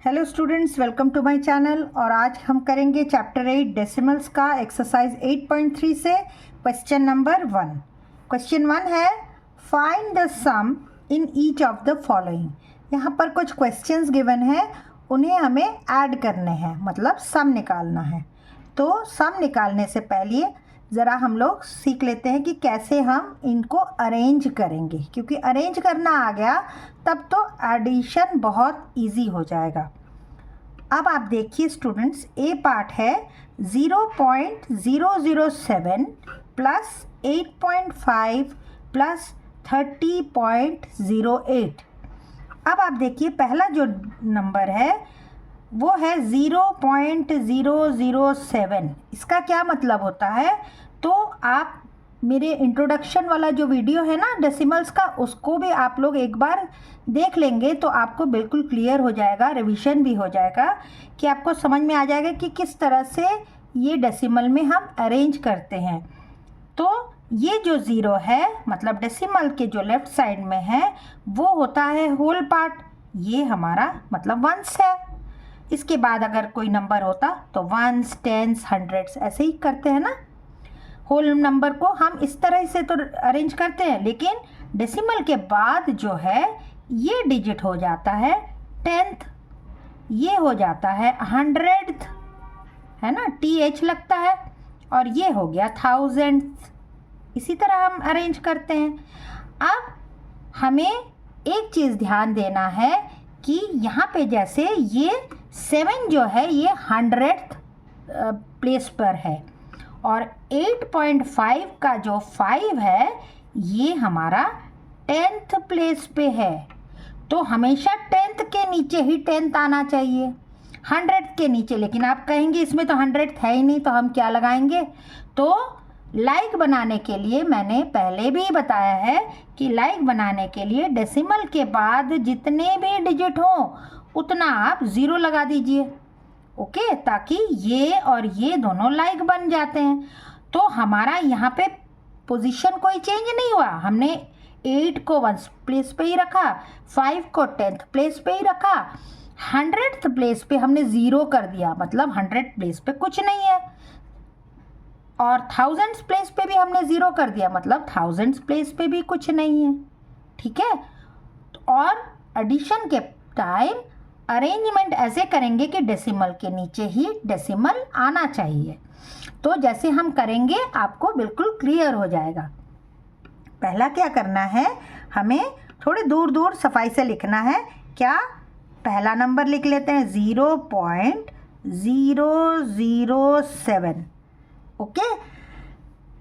Hello students, welcome to my channel. और आज हम करेंगे चैप्टर 8 डेसिमल्स का एक्सरसाइज 8.3 से क्वेश्चन नंबर 1। क्वेश्चन 1 है find the sum in each of the following. यहाँ पर कुछ क्वेश्चंस गिवन है, उन्हें हमें ऐड करने हैं, मतलब सम निकालना है। तो सम निकालने से पहले ज़रा हम लोग सीख लेते हैं कि कैसे हम इनको अरेंज करेंगे, क्योंकि अरेंज करना आ गया तब तो एडिशन बहुत इजी हो जाएगा। अब आप देखिए स्टूडेंट्स, ए पार्ट है 0.007 प्लस 8.5 प्लस 30.08। अब आप देखिए पहला जो नंबर है वो है 0.007। इसका क्या मतलब होता है, तो आप मेरे इंट्रोडक्शन वाला जो वीडियो है ना डेसिमल्स का, उसको भी आप लोग एक बार देख लेंगे तो आपको बिल्कुल क्लियर हो जाएगा, रिवीजन भी हो जाएगा कि आपको समझ में आ जाएगा कि किस तरह से ये डेसिमल में हम अरेंज करते हैं। तो ये जो ज़ीरो है मतलब डेसिमल के जो लेफ़्ट साइड में है वो होता है होल पार्ट, ये हमारा मतलब वंस है। इसके बाद अगर कोई नंबर होता तो वंस, टेंस, हंड्रेड्स ऐसे ही करते हैं ना। होल नंबर को हम इस तरह से तो अरेंज करते हैं, लेकिन डेसिमल के बाद जो है ये डिजिट हो जाता है टेंथ, ये हो जाता है हंड्रेड्थ, है ना, TH लगता है, और ये हो गया थाउजेंड्थ। इसी तरह हम अरेंज करते हैं। अब हमें एक चीज़ ध्यान देना है कि यहाँ पे जैसे ये 7 जो है ये 100th प्लेस पर है, और 8.5 का जो 5 है ये हमारा 10th प्लेस पे है। तो हमेशा 10th के नीचे ही 10th आना चाहिए, 100th के नीचे। लेकिन आप कहेंगे इसमें तो 100th है ही नहीं, तो हम क्या लगाएंगे। तो लाइक बनाने के लिए मैंने पहले भी बताया है कि लाइक बनाने के लिए डेसिमल के बाद जितने भी डिजिट हों उतना आप 0 लगा दीजिए, ओके, ताकि ये और ये दोनों लाइक बन जाते हैं। तो हमारा यहाँ पे पोजीशन कोई चेंज नहीं हुआ, हमने 8 को 1 प्लेस पे ही रखा, 5 को 10th प्लेस पे ही रखा, 100th प्लेस पे हमने 0 कर दिया, मतलब 100 प्लेस पे कुछ नहीं है, और 1000 प्लेस पे भी हमने 0 कर दिया, मतलब 1000 प्लेस पे भी कुछ नहीं है, ठीक है। और एडिशन के टाइम अरेंजमेंट ऐसे करेंगे कि डेसिमल के नीचे ही डेसिमल आना चाहिए। तो जैसे हम करेंगे आपको बिल्कुल क्लियर हो जाएगा। पहला क्या करना है, हमें थोड़े दूर दूर सफाई से लिखना है। क्या, पहला नंबर लिख लेते हैं 0.007, ओके।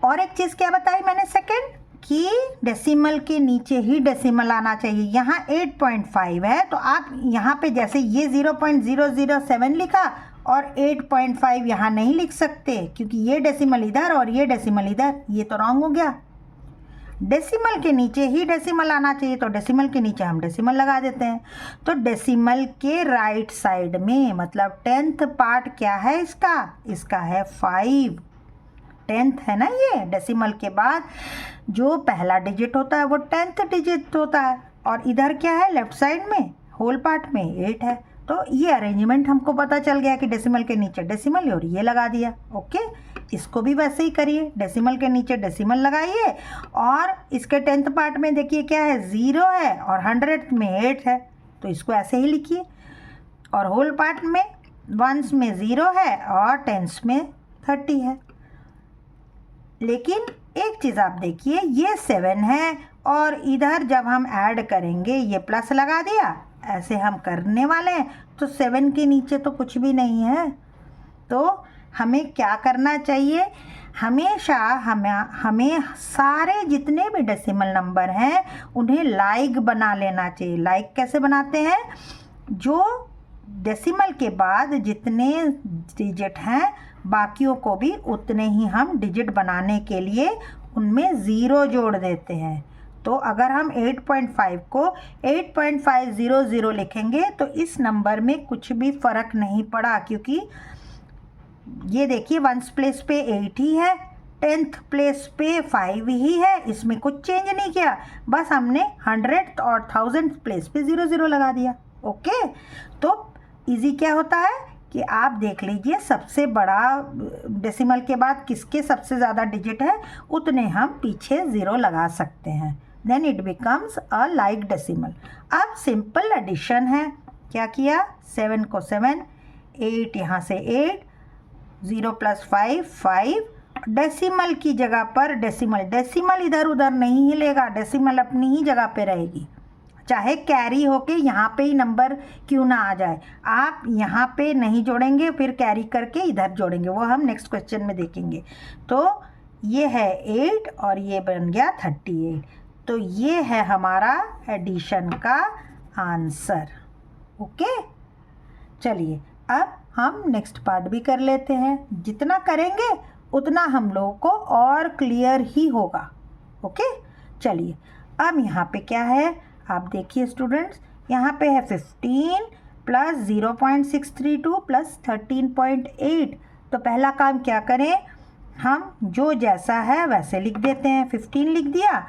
और एक चीज़ क्या बताई मैंने सेकंड, कि डेसिमल के नीचे ही डेसिमल आना चाहिए। यहाँ 8.5 है, तो आप यहाँ पे जैसे ये 0.007 लिखा और 8.5 यहाँ नहीं लिख सकते, क्योंकि ये डेसिमल इधर और ये डेसिमल इधर, ये तो रॉन्ग हो गया। डेसिमल के नीचे ही डेसिमल आना चाहिए, तो डेसिमल के नीचे हम डेसिमल लगा देते हैं। तो डेसिमल के राइट साइड में, मतलब 10th पार्ट क्या है इसका है 5, 10th है ना। ये डेसिमल के बाद जो पहला डिजिट होता है वो 10th डिजिट होता है, और इधर क्या है लेफ्ट साइड में होल पार्ट में 8 है। तो ये अरेंजमेंट हमको पता चल गया कि डेसिमल के नीचे डेसिमल और ये लगा दिया, ओके। इसको भी वैसे ही करिए, डेसिमल के नीचे डेसिमल लगाइए, और इसके 10th पार्ट में देखिए क्या है 0 है, और 100th में 8 है, तो इसको ऐसे ही लिखिए। और होल पार्ट में 1s में 0 है और 10s में 30 है। लेकिन एक चीज़ आप देखिए, ये 7 है और इधर जब हम ऐड करेंगे ये प्लस लगा दिया, ऐसे हम करने वाले हैं, तो 7 के नीचे तो कुछ भी नहीं है। तो हमें क्या करना चाहिए, हमेशा हमें सारे जितने भी डेसिमल नंबर हैं उन्हें लाइक बना लेना चाहिए। लाइक कैसे बनाते हैं, जो डेसिमल के बाद जितने डिजिट हैं बाकियों को भी उतने ही हम डिजिट बनाने के लिए उनमें 0 जोड़ देते हैं। तो अगर हम 8.5 को 8.500 लिखेंगे तो इस नंबर में कुछ भी फ़र्क नहीं पड़ा, क्योंकि ये देखिए 1s प्लेस पे 8 ही है, 10th प्लेस पे 5 ही है, इसमें कुछ चेंज नहीं किया, बस हमने 100th और 1000th प्लेस पे 0 0 लगा दिया, ओके। तो इजी क्या होता है कि आप देख लीजिए सबसे बड़ा डेसिमल के बाद किसके सबसे ज़्यादा डिजिट है उतने हम पीछे 0 लगा सकते हैं, then it becomes a like decimal. अब सिंपल एडिशन है, क्या किया 7 को 7, 8 यहाँ से 8, 0 + 5 5, डेसिमल की जगह पर डेसिमल इधर उधर नहीं हिलेगा, डेसिमल अपनी ही जगह पे रहेगी, चाहे कैरी होके यहाँ पे ही नंबर क्यों ना आ जाए। आप यहाँ पे नहीं जोड़ेंगे फिर कैरी करके इधर जोड़ेंगे, वो हम नेक्स्ट क्वेश्चन में देखेंगे। तो ये है 8 और ये बन गया 38, तो ये है हमारा एडिशन का आंसर। ओके, चलिए अब हम नेक्स्ट पार्ट भी कर लेते हैं। जितना करेंगे उतना हम लोगों को और क्लियर ही होगा। ओके, चलिए अब यहाँ पे क्या है आप देखिए स्टूडेंट्स, यहाँ पे है 15 + 0.632 + 13.8। तो पहला काम क्या करें, हम जो जैसा है वैसे लिख देते हैं। 15 लिख दिया।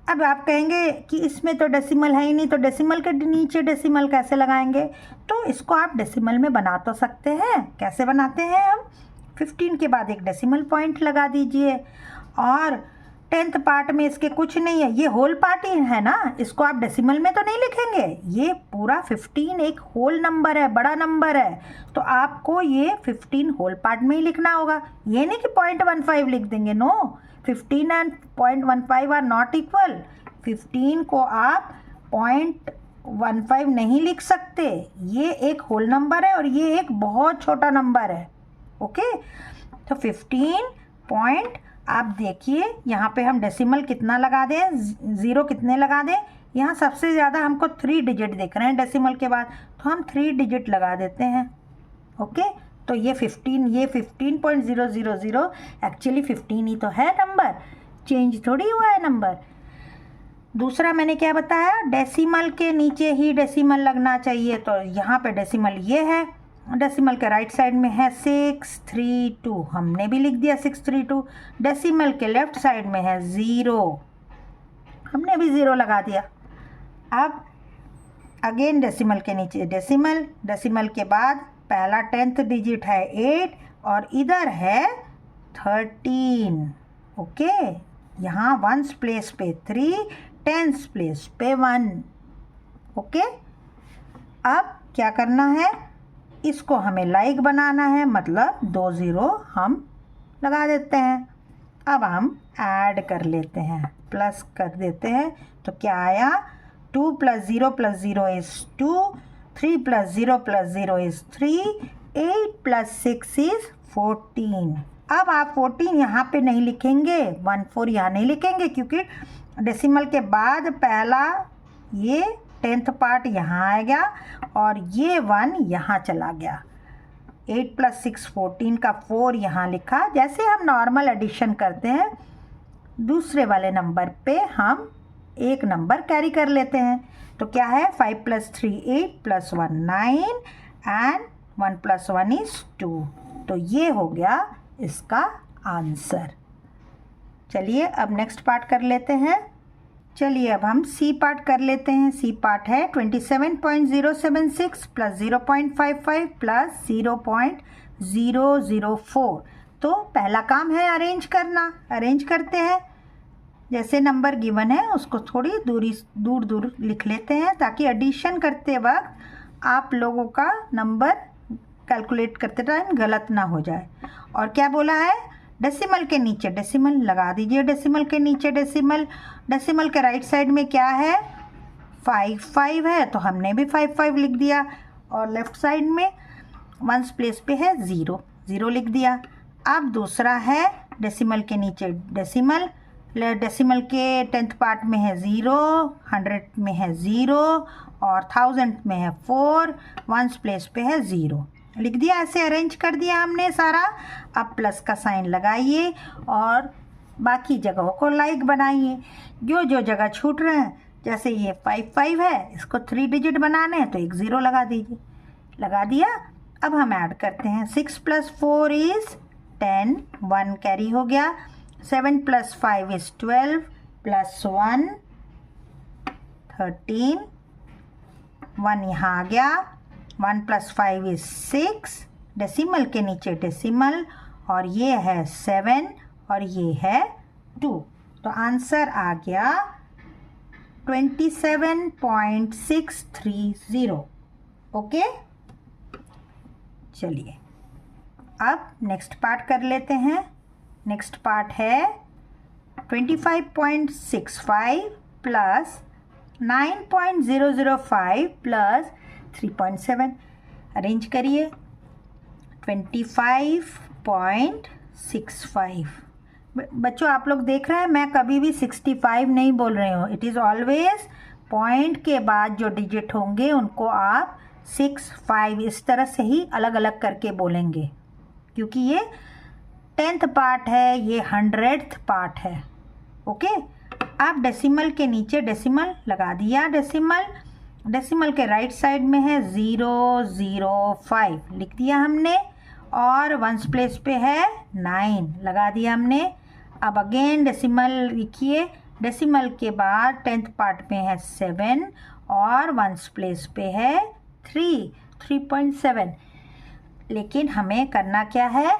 अब आप कहेंगे कि इसमें तो डेसिमल है ही नहीं, तो डेसिमल के नीचे डेसिमल कैसे लगाएंगे? तो इसको आप डेसिमल में बना तो सकते हैं। कैसे बनाते हैं हम? 15 के बाद एक डेसिमल पॉइंट लगा दीजिए, और 10th पार्ट में इसके कुछ नहीं है, ये होल पार्ट ही है ना, इसको आप डेसिमल में तो नहीं लिखेंगे। ये पूरा 15 एक होल नंबर है, बड़ा नंबर है, तो आपको ये 15 होल पार्ट में ही लिखना होगा। ये नहीं कि 0.15 लिख देंगे, no, 15 and 0.15 are not equal. 15 को आप 0.15 नहीं लिख सकते, ये एक होल नंबर है और ये एक बहुत छोटा नंबर है। ओके, तो 15 पॉइंट, आप देखिए यहाँ पे हम डेसिमल कितना लगा दें, 0 कितने लगा दें, यहाँ सबसे ज़्यादा हमको 3 डिजिट दिख रहे हैं डेसिमल के बाद, तो हम 3 डिजिट लगा देते हैं। ओके, तो ये 15.000 एक्चुअली 15 ही तो है नंबर, चेंज थोड़ी हुआ है नंबर। दूसरा मैंने क्या बताया, डेसिमल के नीचे ही डेसिमल लगना चाहिए, तो यहाँ पे डेसिमल ये है, डेसिमल के राइट साइड में है 632, हमने भी लिख दिया 632। डेसिमल के लेफ्ट साइड में है 0, हमने भी 0 लगा दिया। अब अगेन डेसिमल के नीचे डेसिमल, डेसिमल के बाद पहला 10th डिजिट है 8 और इधर है 13। ओके, यहाँ 1s प्लेस पे 3, 10s प्लेस पे 1। ओके, अब क्या करना है, इसको हमें लाइक बनाना है, मतलब 2 0 हम लगा देते हैं। अब हम ऐड कर लेते हैं, प्लस कर देते हैं, तो क्या आया, 2 + 0 + 0 इज़ 2, 3 + 0 + 0 इज़ 3, 8 + 6 इज़ 14। अब आप 14 यहाँ पे नहीं लिखेंगे, 14 यहाँ नहीं लिखेंगे, क्योंकि डेसिमल के बाद पहला ये 10th पार्ट यहाँ आएगा और ये 1 यहाँ चला गया। 8 + 6 14 का 4 यहाँ लिखा। जैसे हम नॉर्मल एडिशन करते हैं, दूसरे वाले नंबर पे हम एक नंबर कैरी कर लेते हैं। तो क्या है, 5 + 3 8 + 1 9 एंड 1 + 1 इज़ 2। तो ये हो गया इसका आंसर। चलिए अब नेक्स्ट पार्ट कर लेते हैं। चलिए अब हम सी पार्ट कर लेते हैं। सी पार्ट है 27.076 + 0.55 + 0.004। तो पहला काम है अरेंज करना, अरेंज करते हैं। जैसे नंबर गिवन है उसको थोड़ी दूर दूर लिख लेते हैं, ताकि एडिशन करते वक्त आप लोगों का नंबर कैलकुलेट करते टाइम गलत ना हो जाए। और क्या बोला है, डेसिमल के नीचे डेसिमल लगा दीजिए, डेसिमल के नीचे डेसिमल। डेसिमल के राइट साइड में क्या है, 5 5 है, तो हमने भी 5 5 लिख दिया, और लेफ्ट साइड में 1s प्लेस पे है 0 0 लिख दिया। अब दूसरा है डेसिमल के नीचे डेसिमल, डेसिमल के 10th पार्ट में है 0, 100 में है 0 और 1000 में है 4, 1s प्लेस पे है 0 लिख दिया। ऐसे अरेंज कर दिया हमने सारा। अब प्लस का साइन लगाइए और बाकी जगहों को लाइक बनाइए। जो जो जगह छूट रहे हैं, जैसे ये 5 5 है, इसको 3 डिजिट बनाने हैं तो एक 0 लगा दीजिए, लगा दिया। अब हम ऐड करते हैं, 6 + 4 इज़ 10, 1 कैरी हो गया। 7 + 5 इज़ 12 + 1 13, 1 यहाँ आ गया। 1 + 5 इज़ 6, डेसिमल के नीचे डेसिमल, और ये है 7 और ये है 2। तो आंसर आ गया 27.630। ओके, चलिए अब नेक्स्ट पार्ट कर लेते हैं। नेक्स्ट पार्ट है 25.65 प्लस 9.005 प्लस 3.7। अरेंज करिए। 25.65। बच्चों आप लोग देख रहे हैं, मैं कभी भी 65 नहीं बोल रही हूँ। इट इज़ ऑलवेज पॉइंट के बाद जो डिजिट होंगे उनको आप 6, 5 इस तरह से ही अलग अलग करके बोलेंगे, क्योंकि ये 10th पार्ट है, ये 100th पार्ट है। ओके, आप डेसिमल के नीचे डेसिमल लगा दिया। डेसिमल के राइट साइड में है 005 लिख दिया हमने, और वंस प्लेस पे है 9 लगा दिया हमने। अब अगेन डेसिमल लिखिए। डेसिमल के बाद 10th पार्ट में है 7 और वंस प्लेस पे है 3.7। लेकिन हमें करना क्या है,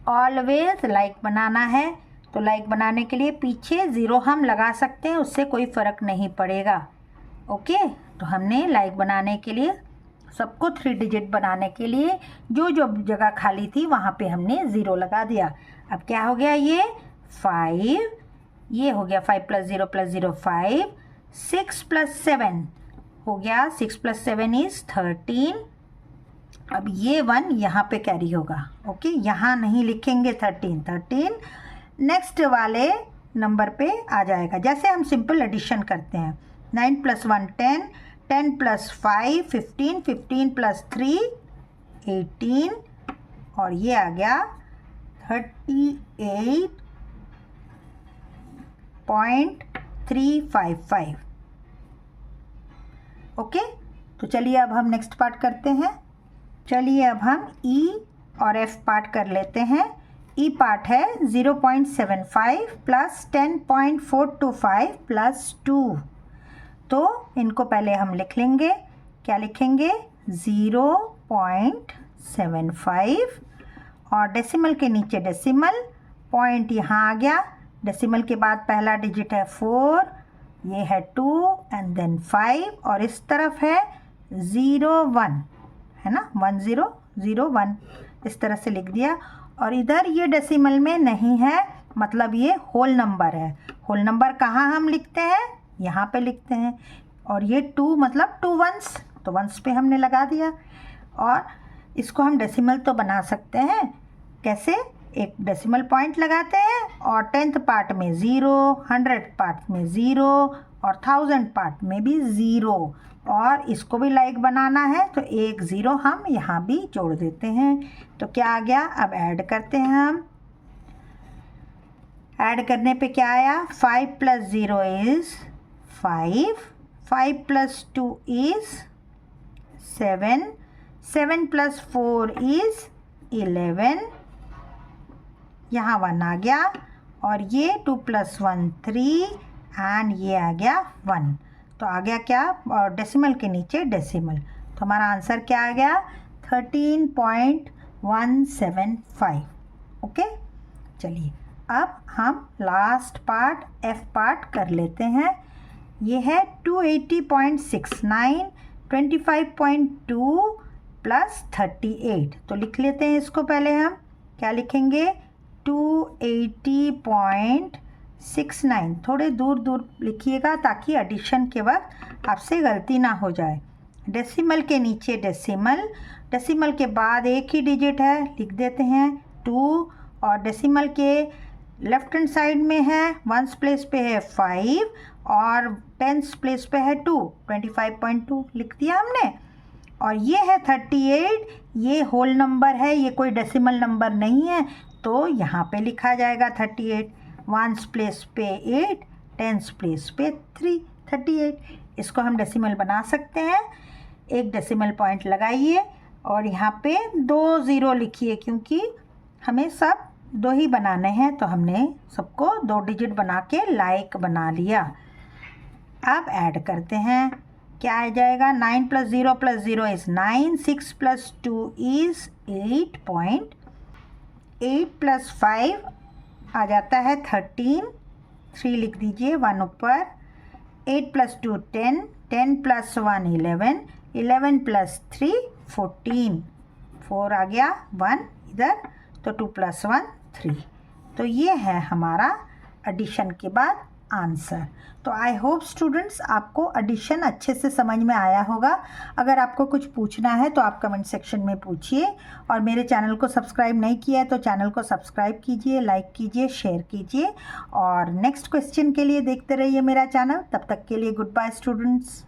ऑलवेज लाइक बनाना है। तो लाइक बनाने के लिए पीछे 0 हम लगा सकते हैं, उससे कोई फ़र्क नहीं पड़ेगा। ओके, तो हमने लाइक बनाने के लिए सबको 3 डिजिट बनाने के लिए जो जो जगह खाली थी वहाँ पे हमने 0 लगा दिया। अब क्या हो गया, ये 5, ये हो गया 5 + 0 + 0 5, 6 + 7 हो गया, 6 + 7 इज़ 13। अब ये 1 यहाँ पे कैरी होगा। ओके, यहाँ नहीं लिखेंगे 13 नेक्स्ट वाले नंबर पे आ जाएगा। जैसे हम सिंपल एडिशन करते हैं, 9 + 1 10, 10 + 5 15, 15 + 3 18, और ये आ गया 38.355। ओके, तो चलिए अब हम नेक्स्ट पार्ट करते हैं। चलिए अब हम ई और एफ पार्ट कर लेते हैं। ई पार्ट है 0.75 प्लस 10.425 प्लस 2। तो इनको पहले हम लिख लेंगे। क्या लिखेंगे, 0.75 और डेसिमल के नीचे डेसिमल, पॉइंट यहाँ आ गया। डेसिमल के बाद पहला डिजिट है 4, ये है 2 एंड देन 5, और इस तरफ है 01 है ना, 1001 इस तरह से लिख दिया। और इधर ये डेसिमल में नहीं है, मतलब ये होल नंबर है। होल नंबर कहाँ हम लिखते हैं, यहाँ पे लिखते हैं। और ये 2 मतलब 2 वंस, तो वंस पे हमने लगा दिया। और इसको हम डेसिमल तो बना सकते हैं। कैसे, एक डेसिमल पॉइंट लगाते हैं और 10th पार्ट में 0, 100th पार्ट में 0 और 1000 पार्ट में भी 0। और इसको भी लाइक बनाना है तो एक 0 हम यहाँ भी जोड़ देते हैं। तो क्या आ गया, अब ऐड करते हैं हम। ऐड करने पे क्या आया, 5 + 0 इज़ 5, 5 + 2 इज़ 7, 7 + 4 इज़ 11, यहाँ 1 आ गया, और ये 2 + 1 3 एंड ये आ गया 1। तो आ गया क्या, और डेसिमल के नीचे डेसिमल। तो हमारा आंसर क्या आ गया, 13.175। ओके, चलिए अब हम लास्ट पार्ट एफ पार्ट कर लेते हैं। ये है 280.69, 25.2 प्लस 38। तो लिख लेते हैं इसको पहले हम। क्या लिखेंगे, 280.69। थोड़े दूर दूर लिखिएगा ताकि एडिशन के वक्त आपसे गलती ना हो जाए। डेसिमल के नीचे डेसिमल, डेसिमल के बाद एक ही डिजिट है, लिख देते हैं 2। और डेसिमल के लेफ्ट हैंड साइड में है, वंस प्लेस पे है 5 और टेंस प्लेस पे है 2, 25.2 लिख दिया हमने। और ये है 38, ये होल नंबर है, ये कोई डेसिमल नंबर नहीं है, तो यहाँ पे लिखा जाएगा 38। वंस प्लेस पे 8, टेंस प्लेस पे 3, 38। इसको हम डेसिमल बना सकते हैं। एक डेसिमल पॉइंट लगाइए और यहाँ पे 2 0 लिखिए, क्योंकि हमें सब 2 ही बनाने हैं, तो हमने सबको 2 डिजिट बना के लाइक बना लिया। अब ऐड करते हैं। क्या आ जाएगा, 9 + 0 + 0 इज़ 9, 6 + 2 इज़ 8 + 5 आ जाता है 13, 3 लिख दीजिए 1 ऊपर, 8 + 2 10, 10 + 1 11, 11 + 3 14, 4 आ गया 1 इधर, तो 2 + 1 3। तो ये है हमारा एडिशन के बाद आंसर। तो आई होप स्टूडेंट्स आपको एडिशन अच्छे से समझ में आया होगा। अगर आपको कुछ पूछना है तो आप कमेंट सेक्शन में पूछिए, और मेरे चैनल को सब्सक्राइब नहीं किया है तो चैनल को सब्सक्राइब कीजिए, लाइक कीजिए, शेयर कीजिए, और नेक्स्ट क्वेश्चन के लिए देखते रहिए मेरा चैनल। तब तक के लिए गुड बाय स्टूडेंट्स।